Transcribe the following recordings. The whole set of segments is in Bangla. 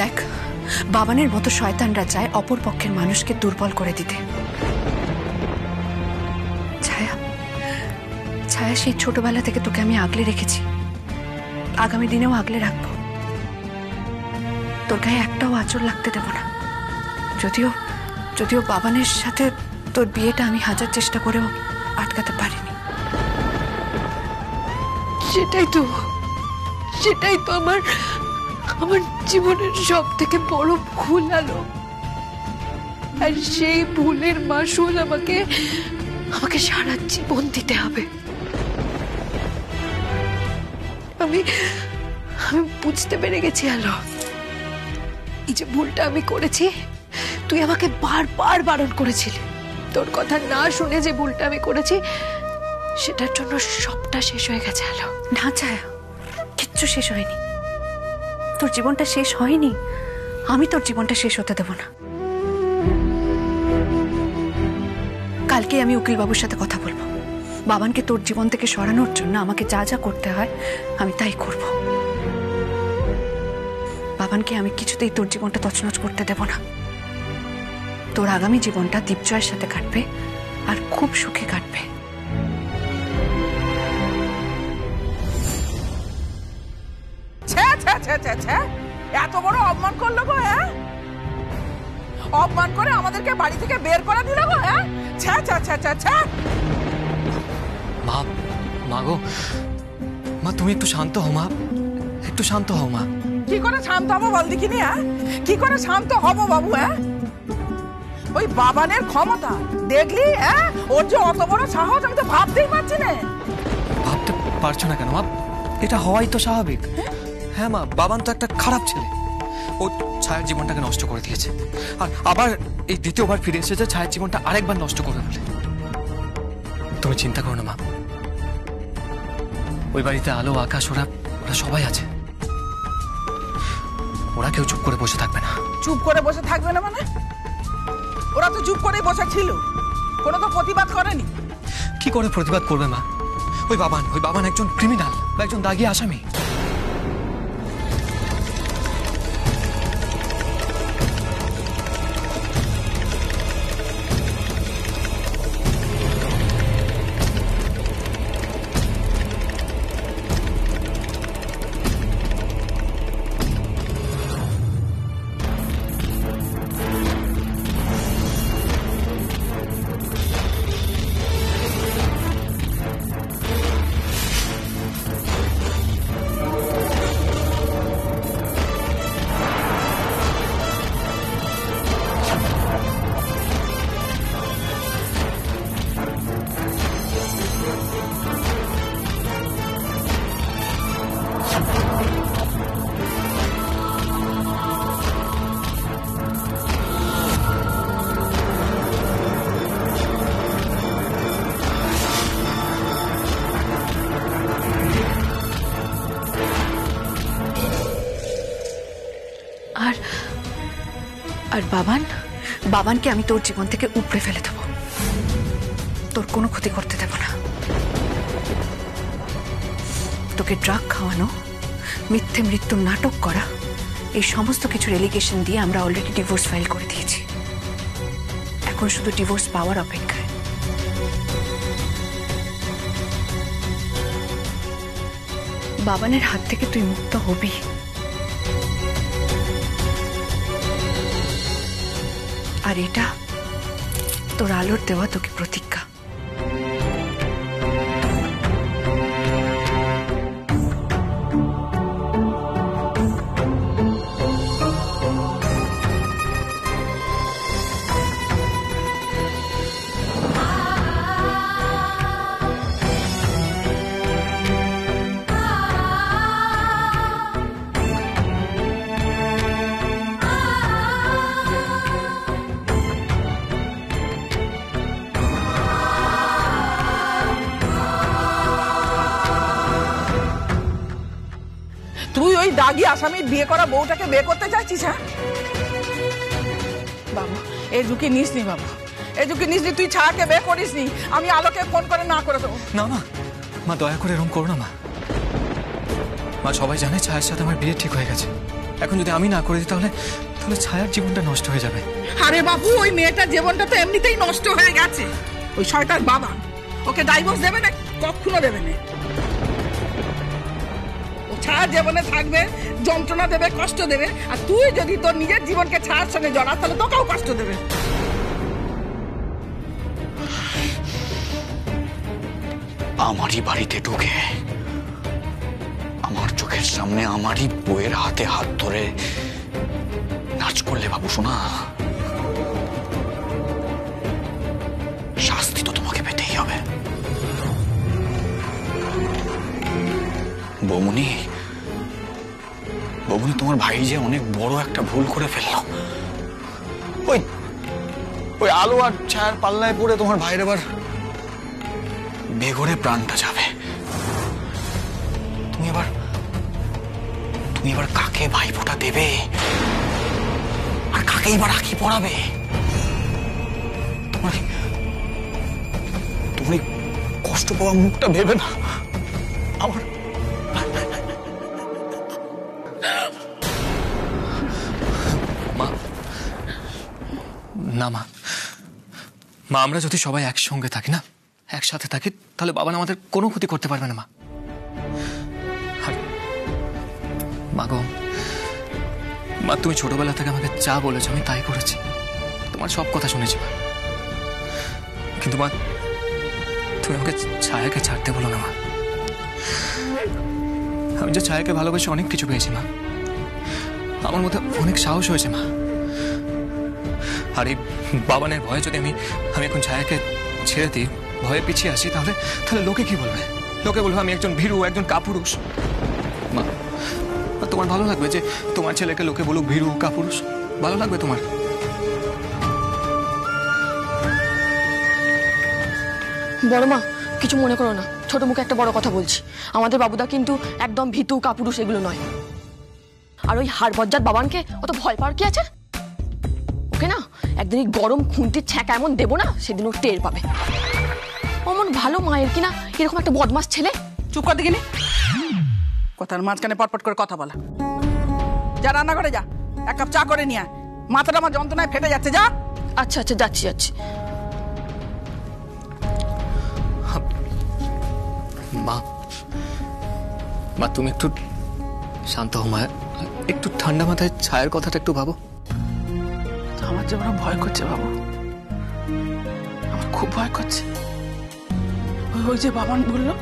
দেখ, বাবানের মতো শয়তানরা চায় অপর পক্ষের মানুষকে দুর্বল করে দিতে। ছায়া, ছায়া, সেই ছোটবেলা থেকে তোকে আমি আগলে রেখেছি, আগামী দিনেও আগলে রাখবো। তোর গায়ে একটাও আঁচড় লাগতে দেব না। যদিও যদিও বাবানের সাথে তোর বিয়েটা আমি হাজার চেষ্টা করেও আটকাতে পারিনি। সেটাই তো আমার জীবনের সব থেকে বড় ভুল হলো। আর সেই ভুলের মাসুল আমাকে সারা জীবন দিতে হবে। আমি বুঝতে পেরে গেছি আলো, এই যে ভুলটা আমি করেছি, তুই আমাকে বারবার বারণ করেছিলি। তোর কথা না শুনে যে ভুলটা আমি করেছি, সেটার জন্য সবটা শেষ হয়ে গেছে আলো। না ছায়া, কিচ্ছু শেষ হয়নি। তোর জীবনটা শেষ হয়নি, আমি তোর জীবনটা শেষ হতে দেব না। কালকে আমি উকিল বাবুর সাথে কথা বলবো। বাবানকে তোর জীবন থেকে সরানোর জন্য আমাকে যা যা করতে হয় আমি তাই করব। বাবানকে আমি কিছুতেই তোর জীবনটা তছনছ করতে দেব না। তোর আগামী জীবনটা দীপজয়ের সাথে কাটবে, আর খুব সুখে কাটবে। এত বড় অপমান করলো গো, হ্যাঁ? অপমান করে আমাদেরকে বাড়ি থেকে বের করে দিল গো, হ্যাঁ? মা গো, মা তুমি একটু শান্ত হও মা, একটু শান্ত হও মা। কি করে শান্ত হবো বল দেখিনি, হ্যাঁ? কি করে শান্ত হবো বাবু, হ্যাঁ? ওই বাবানের ক্ষমতা দেখলি, হ্যাঁ? ওর যে অত বড় সাহস, আমি তো ভাবতেই পারছি না। ভাবতে পারছো না কেন মা? এটা হওয়াই তো স্বাভাবিক। হ্যাঁ মা, বাবান তো একটা খারাপ ছেলে, ও ছায়ার জীবনটাকে নষ্ট করে দিয়েছে, আর আবার এই দ্বিতীয়বার ফিরে এসেছে ছায়ার জীবনটা আরেকবার নষ্ট করবে বলে। তুমি চিন্তা করো না মা, ওই বাড়িতে আলো, আকাশ, ওরা সবাই আছে। ওরা কেউ চুপ করে বসে থাকবে না। চুপ করে বসে থাকবে না মানে? ওরা তো চুপ করেই বসে ছিল, কোনো তো প্রতিবাদ করেনি। কি করে প্রতিবাদ করবে মা? ওই বাবান একজন ক্রিমিনাল, একজন দাগী আসামি। আর বাবানকে আমি তোর জীবন থেকে উপড়ে ফেলে দেব, তোর কোনো ক্ষতি করতে দেব না। তোকে ড্রাগ খাওয়ানো, মিথ্যে মৃত্যুর নাটক করা, এই সমস্ত কিছুর এলিগেশন দিয়ে আমরা অলরেডি ডিভোর্স ফাইল করে দিয়েছি। এখন শুধু ডিভোর্স পাওয়ার অপেক্ষায়। বাবানের হাত থেকে তুই মুক্ত হবি। আর এটা তোর আলোর দেওয়া তোকে প্রতিজ্ঞা। তুই ওই দাগী আসামির বিয়ে করা বউটাকে বিয়ে করতে চাইছিস, হ্যাঁ? বাবু, এই ঝুঁকি নিস নি বাবু, এই ঝুঁকি নিস নি। তুই ছায়াকে বিয়ে করিস নি, আমি আলোকে ফোন করে না করে দেবো। না মা, দয়া করে এরকম করো না মা। সবাই জানে ছায়ার সাথে আমার বিয়ে ঠিক হয়ে গেছে। এখন যদি আমি না করে দিই তাহলে তাহলে ছায়ার জীবনটা নষ্ট হয়ে যাবে। আরে বাবু, ওই মেয়েটার জীবনটা তো এমনিতেই নষ্ট হয়ে গেছে। ওই শয়তান বাবা ওকে ডাইভোর্স দেবে না, কখনো দেবে না। ও ছায়ার জীবনে থাকবে, যন্ত্রণা দেবে, কষ্ট দেবে। আর তুই যদি তোর নিজের জীবনকে ছায়ার সঙ্গে জড়াস তাহলে তোকেও কষ্ট দেবে। আমারই বাড়িতে ঢুকে আমার চোখের সামনে আমারই বউয়ের হাতে হাত ধরে নাচ করলে বাবু শোনা, শাস্তি তো তোমাকে পেতেই হবে। বৌমনি, বৌমনি, তোমার ভাই যে অনেক বড় একটা ভুল করে ফেললো। ওই ওই আলো আর ছায়ার পাল্লায় পড়ে তোমার ভাইয়ের এবার বেঘরে প্রাণটা যাবে। তুমি এবার কাকে ভাইফোঁটা দেবে আর কাকে এবার রাখি পড়াবে? তোমার কষ্ট পাওয়া মুখটা ভেবে না আমার। মা, না মা, মা আমরা যদি সবাই একসঙ্গে থাকি না, একসাথে থাকি, তাহলে বাবা আমাদের কোনো ক্ষতি করতে পারবে না মা। আর মা গো, মা তুমি ছোটবেলা থেকে আমাকে যা বলেছো আমি তাই করেছি, তোমার সব কথা শুনেছি মা। কিন্তু মা তুমি আমাকে ছায়াকে ছাড়তে বলো না মা। আমি যে ছায়াকে ভালোবেসে অনেক কিছু পেয়েছি মা, আমার মধ্যে অনেক সাহস হয়েছে মা। আর এই বাবানের ভয়ে যদি আমি এখন ছায়াকে ছেড়ে দিই, ভয়ে পিছিয়ে আসি, তাহলে লোকে কি বলবে? লোকে বলবে আমি একজন ভীরু, একজন কাপুরুষ। মা, তোমার ভালো লাগবে যে তোমার ছেলেকে লোকে বলুক ভীরু, কাপুরুষ? ভালো লাগবে তোমার? বড় মা, কিছু মনে করো না, ছোট মুখে একটা বড় কথা বলছি। আমাদের বাবুদা কিন্তু একদম ভীতু, কাপুরুষ এগুলো নয়। আর ওই হাড় বজ্জাত বাবানকে অত ভয় পাওয়ার কি আছে? ওকে না একদিন গরম খুন্তির ছ্যাঁকা এমন দেবো না, সেদিন ও টের পাবে। অমন ভালো মায়ের কিনা এরকম একটা বদমাস ছেলে। চুপ কর দেখিনি, কথার মাঝখানে পটপট করে কথা বলা। যা রান্না করে যা, এক কাপ চা করে নিয়ে আয়। মাথাটা আমার যন্ত্রণায় ফেটে যাচ্ছে, যা। আচ্ছা আচ্ছা, যাচ্ছি যাচ্ছি। মা, মা তুমি একটু শান্ত হও মা, একটু ঠান্ডা মাথায় ছায়ার কথাটা একটু ভাবো। আমার যে বড় ভয় করছে বাবু, আমার খুব ভয় করছে। ওই যে বাবান বললো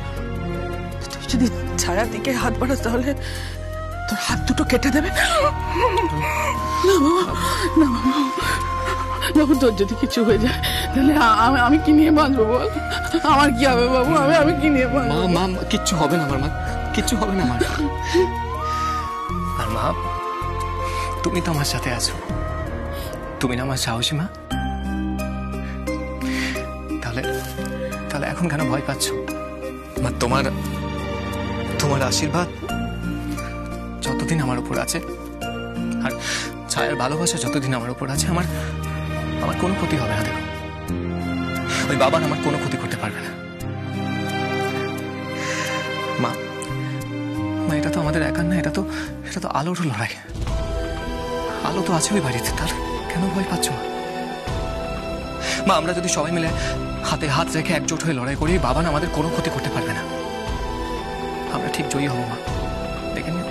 তুই যদি ছায়ার দিকে হাত বাড়াস তাহলে তোর হাত দুটো কেটে দেবে। না বাবা, না বাবা, বাবু তোর যদি কিছু হয়ে যায় তাহলে আমি কি নিয়ে বাঁচবো বল? আমার কি হবে বাবু? আমি কি নিয়ে বাঁচবো? মা, মা কিচ্ছু হবে না আমার, মা কিচ্ছু হবে না আমার। আর মা, তুমি তো আমার সাথে আছো, তুমি না আমার সাহসী মা? তাহলে এখন কেন ভয় পাচ্ছ মা? তোমার আশীর্বাদ যতদিন আমার উপর আছে, আর ছায়ার ভালোবাসা যতদিন আমার উপর আছে, আমার কোনো ক্ষতি হবে না। দেখো, ওই বাবা আমার কোনো ক্ষতি করতে পারবে না। মা, এটা তো আমাদের একার না, এটা তো আলোর লড়াই। আলো তো আছে ওই বাড়িতে, তার কেন ভয় পাচ্ছ মা? আমরা যদি সবাই মিলে হাতে হাত রেখে একজোট হয়ে লড়াই করি, বাবা না আমাদের কোনো ক্ষতি করতে পারবে না। আমরা ঠিক জয়ী হব মা, দেখে নিও,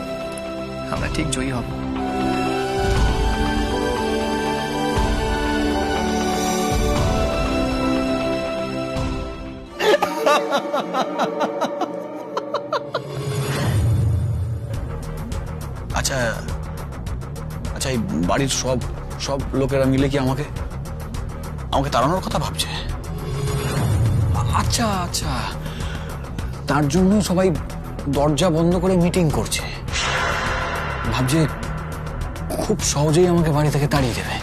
আমরা ঠিক জয়ী হব। আচ্ছা আচ্ছা, এই বাড়ির সব লোকেরা মিলে কি আমাকে তাড়ানোর কথা ভাবছে? আচ্ছা আচ্ছা, তার জন্য সবাই দরজা বন্ধ করে মিটিং করছে, ভাবছে খুব সহজেই আমাকে বাড়ি থেকে তাড়িয়ে দেবে।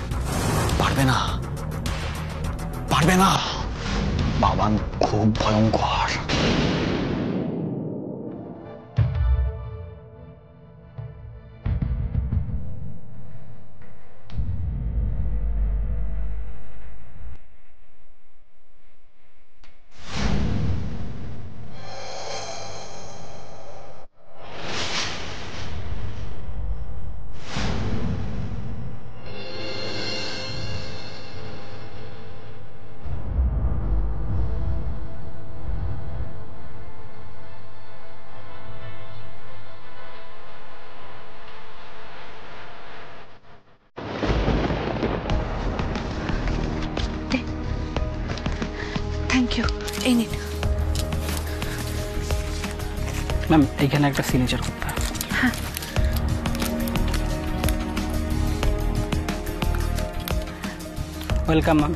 পারবে না, বাবান খুব ভয়ঙ্কর। ইউ, এই নিন। ম্যাম এইখানে একটা সিগনেচার করতে হবে। হ্যাঁ। Welcome ma'am.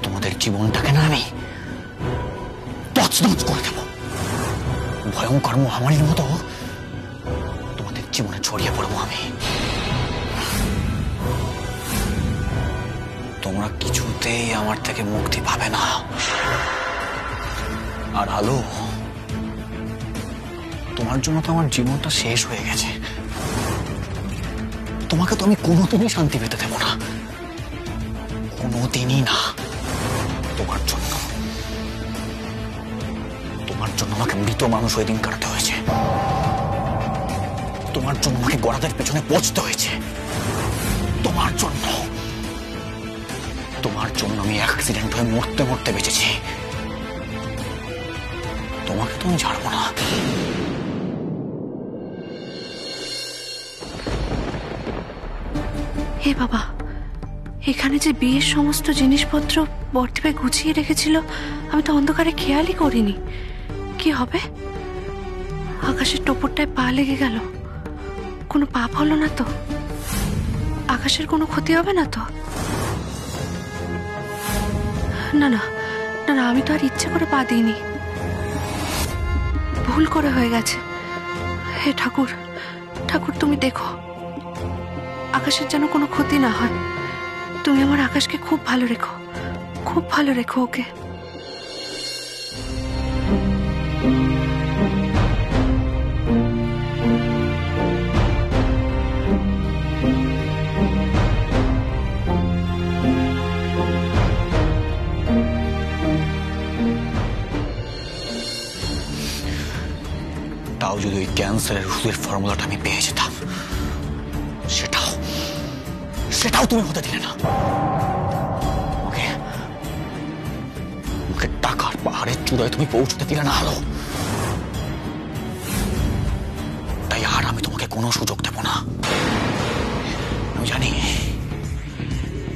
তোমাদের জীবনটাকে না আমি তছনছ করে দেব। ভয়ঙ্কর মহামারীর মতো তোমাদের জীবনে ছড়িয়ে পড়বো আমি। তোমরা কিছুতেই আমার থেকে মুক্তি পাবে না। আর আলো, তোমার জন্য তো আমার জীবনটা শেষ হয়ে গেছে। তোমাকে তো আমি কোনোদিনই শান্তি পেতে দেব না, কোনোদিনই না। তোমার জন্য আমাকে মৃত মানুষ ওই দিন কাটতে হয়েছে। তোমার জন্য আমাকে গড়াদের পেছনে পচতে হয়েছে। তোমার জন্য আমি অ্যাক্সিডেন্ট হয়ে মরতে মরতে বেঁচেছি। তোমাকে তো আমি ছাড়বো না। হে বাবা, এখানে যে বিয়ের সমস্ত জিনিসপত্র বর্তিভাই গুছিয়ে রেখেছিল, আমি তো অন্ধকারে খেয়ালই করিনি। কি হবে? আকাশের টোপরটায় পা লেগে গেল, কোনো পাপ হলো না তো? আকাশের কোনো ক্ষতি হবে না তো? না না না না, আমি তো আর ইচ্ছে করে পা দিইনি, ভুল করে হয়ে গেছে। হে ঠাকুর, ঠাকুর তুমি দেখো আকাশের যেন কোনো ক্ষতি না হয়। তুমি আমার আকাশকে খুব ভালো রেখো, খুব ভালো রেখো ওকে। তাও যদি ওই ক্যান্সারের ওষুধের ফর্মুলাটা আমি পেয়ে যেতাম, সেটাও তুমি হতে দিলে না। ওকে টাকার পাহাড়ের চূড়ায় তুমি পৌঁছতে দিলে না আলো। তাই আর আমি তোমাকে কোনো সুযোগ দেব না।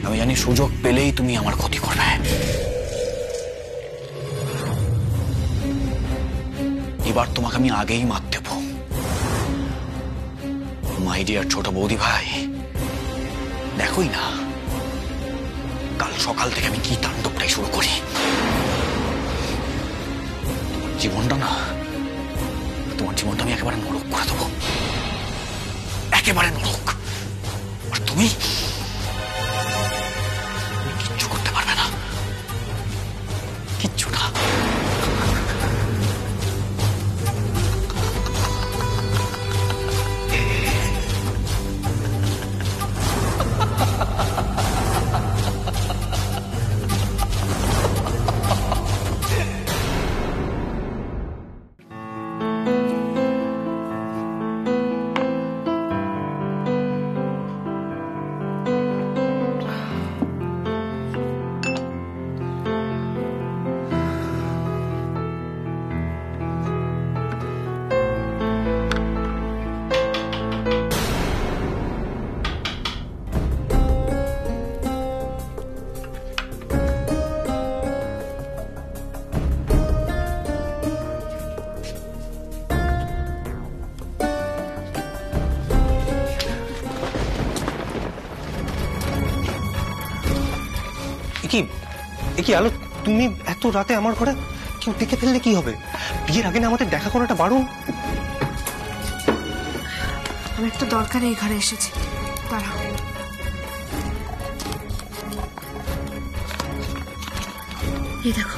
আমি জানি সুযোগ পেলেই তুমি আমার ক্ষতি করবে। এবার তোমাকে আমি আগেই মার দেব। মাই ডিয়ার ছোট বৌদি ভাই, দেখোই না কাল সকাল থেকে আমি কি তাণ্ডবটাই শুরু করি। তোমার জীবনটা আমি একেবারে নরক করে দেবো, একেবারে নরক। আর তুমি কিচ্ছু করতে পারবে না, কিচ্ছু না। কি আলো, তুমি এত রাতে আমার ঘরে? কেউ দেখে ফেললে কি হবে? বিয়ের আগে না আমাদের দেখা করাটা বারণ। আমি একটু দরকারে এই ঘরে এসেছি, দাঁড়াও। এই দেখো,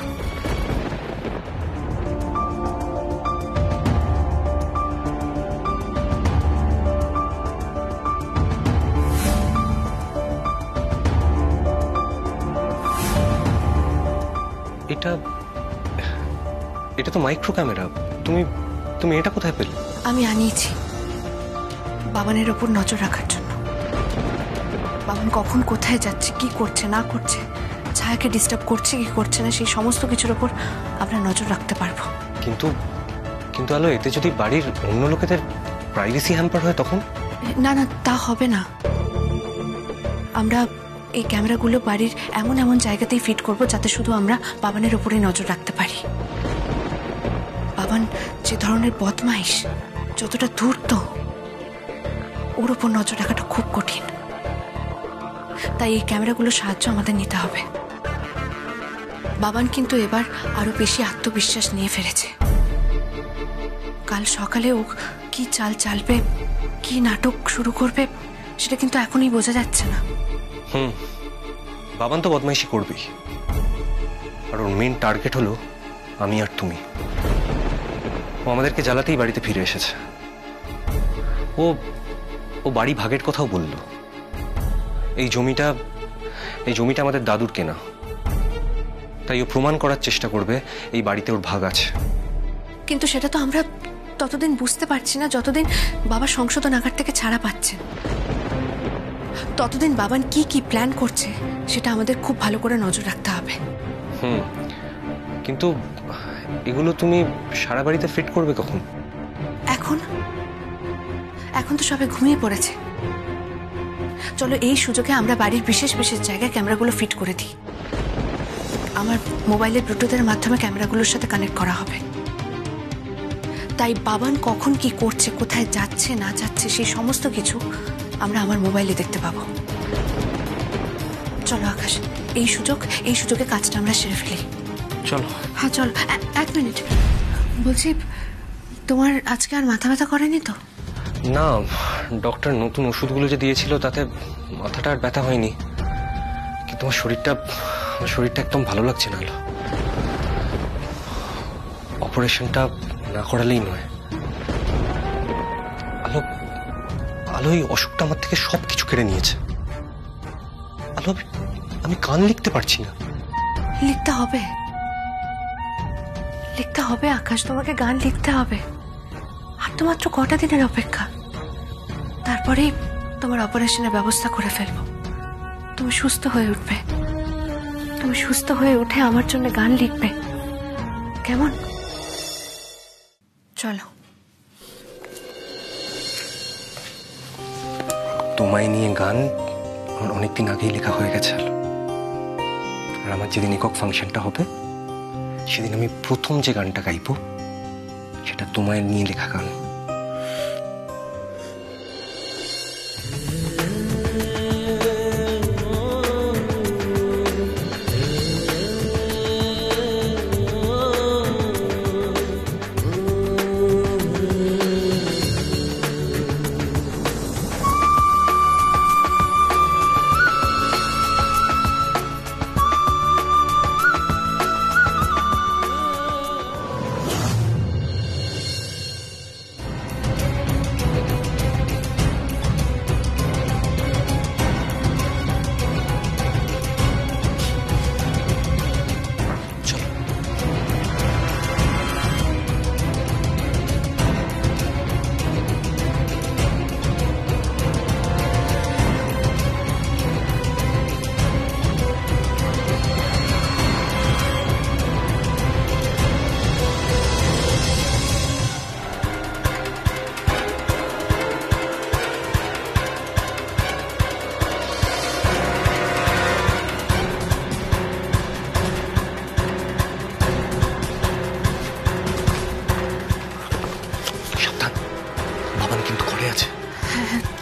এটা এটা তো মাইক্রো ক্যামেরা। তুমি তুমি এটা কোথায় পেলে? আমি আনিয়েছি বাবানের ওপর নজর রাখার জন্য। বাবান কখন কোথায় যাচ্ছে, কি করছে না করছে, ছায়াকে ডিস্টার্ব করছে কি করছে না, সেই সমস্ত কিছুর ওপর আমরা নজর রাখতে পারবো। কিন্তু কিন্তু আলো, এতে যদি বাড়ির অন্য লোকেদের প্রাইভেসি হ্যাম্পার হয় তখন? না না, তা হবে না। আমরা এই ক্যামেরাগুলো বাড়ির এমন এমন জায়গাতেই ফিট করব যাতে শুধু আমরা বাবানের ওপরে নজর রাখতে পারি। বাবান যে ধরনের বদমাইশ, যতটা ধূর্ত, ওর ওপর নজর রাখাটা খুব কঠিন। তাই এই ক্যামেরাগুলোর সাহায্য আমাদের নিতে হবে। বাবান কিন্তু এবার আরো বেশি আত্মবিশ্বাস নিয়ে ফেলেছে। কাল সকালে ও কি চাল চালবে, কি নাটক শুরু করবে, সেটা কিন্তু এখনই বোঝা যাচ্ছে না। বাবান তো বদমাইশি করবেই, আর ওর মেন টার্গেট হলো আমি আর তুমি। ও আমাদেরকে জ্বালাতেই বাড়িতে ফিরে এসেছে। ও ও বাড়ি ভাগের কথাও বলল। এই জমিটা আমাদের দাদুর কেনা, তাই ও প্রমাণ করার চেষ্টা করবে এই বাড়িতে ওর ভাগ আছে। কিন্তু সেটা তো আমরা ততদিন বুঝতে পারছি না যতদিন বাবা সংশোধনাগার থেকে ছাড়া পাচ্ছেন। ততদিন বাবান কি কি প্ল্যান করছে সেটা আমাদের খুব ভালো করে নজর রাখতে হবে। কিন্তু এগুলো তুমি সারা বাড়িতে ফিট করবে কখন? এখন এখন তো সবে ঘুমিয়ে পড়েছে। চলো এই সুযোগে আমরা বাড়ির বিশেষ বিশেষ জায়গায় ক্যামেরাগুলো ফিট করে দিই। আমার মোবাইলের ব্লুটুথের মাধ্যমে ক্যামেরাগুলোর সাথে কানেক্ট করা হবে। তাই বাবান কখন কি করছে, কোথায় যাচ্ছে না যাচ্ছে, সেই সমস্ত কিছু আমরা আমার মোবাইলে দেখতে পাবো। চলো আকাশ, এই সুযোগে কাজটা আমরা সেরে ফেলি। চলো। হ্যাঁ চলো। এক মিনিট, বলছি তোমার আজকে আর মাথা ব্যথা করেনি তো? না, ডক্টর নতুন ওষুধগুলো যে দিয়েছিল তাতে মাথাটা আর ব্যথা হয়নি, কিন্তু আমার শরীরটা একদম ভালো লাগছে না। অপারেশনটা না করালেই নয়। আলো এই অসুখটা আমার থেকে সবকিছু কেড়ে নিয়েছে। আলো, আমি গান লিখতে পারছি না। লিখতে হবে আকাশ, তোমাকে গান লিখতে হবে। আর তো মাত্র কটা দিনের অপেক্ষা, তারপরেই তোমার অপারেশনের ব্যবস্থা করে ফেলবো। তুমি সুস্থ হয়ে উঠবে, তুমি সুস্থ হয়ে উঠে আমার জন্য গান লিখবে, কেমন? চলো। তোমায় নিয়ে গান আমার অনেকদিন আগেই লেখা হয়ে গেছে। আর আমার যেদিন একক ফাংশনটা হবে সেদিন আমি প্রথম যে গানটা গাইবো সেটা তোমায় নিয়ে লেখা গান।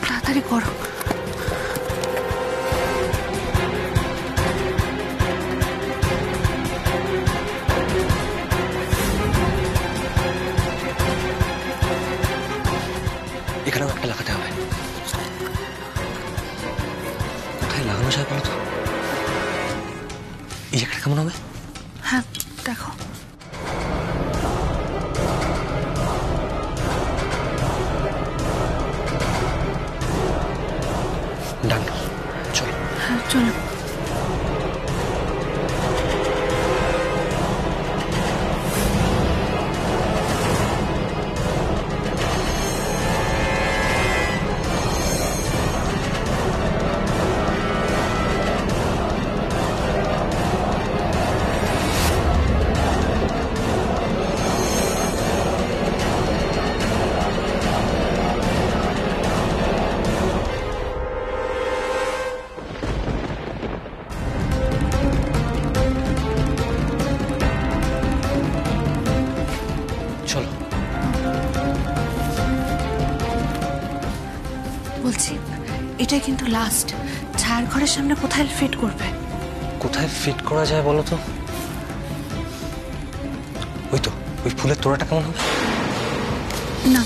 তাড়াতাড়ি করো। এখানেও একটা লাগাতে হবে। কোথায় লাগানো যায় বলো তো? এই জায়গাটা কেমন হবে? হ্যাঁ দেখো। ডান, চলো। হ্যাঁ চলো। এটাই কিন্তু লাস্ট। ছায়ার ঘরের সামনে কোথায় ফিট করবে? কোথায় ফিট করা যায় বলো তো? ওই তো ওই ফুলের তোড়াটা কেমন হবে? না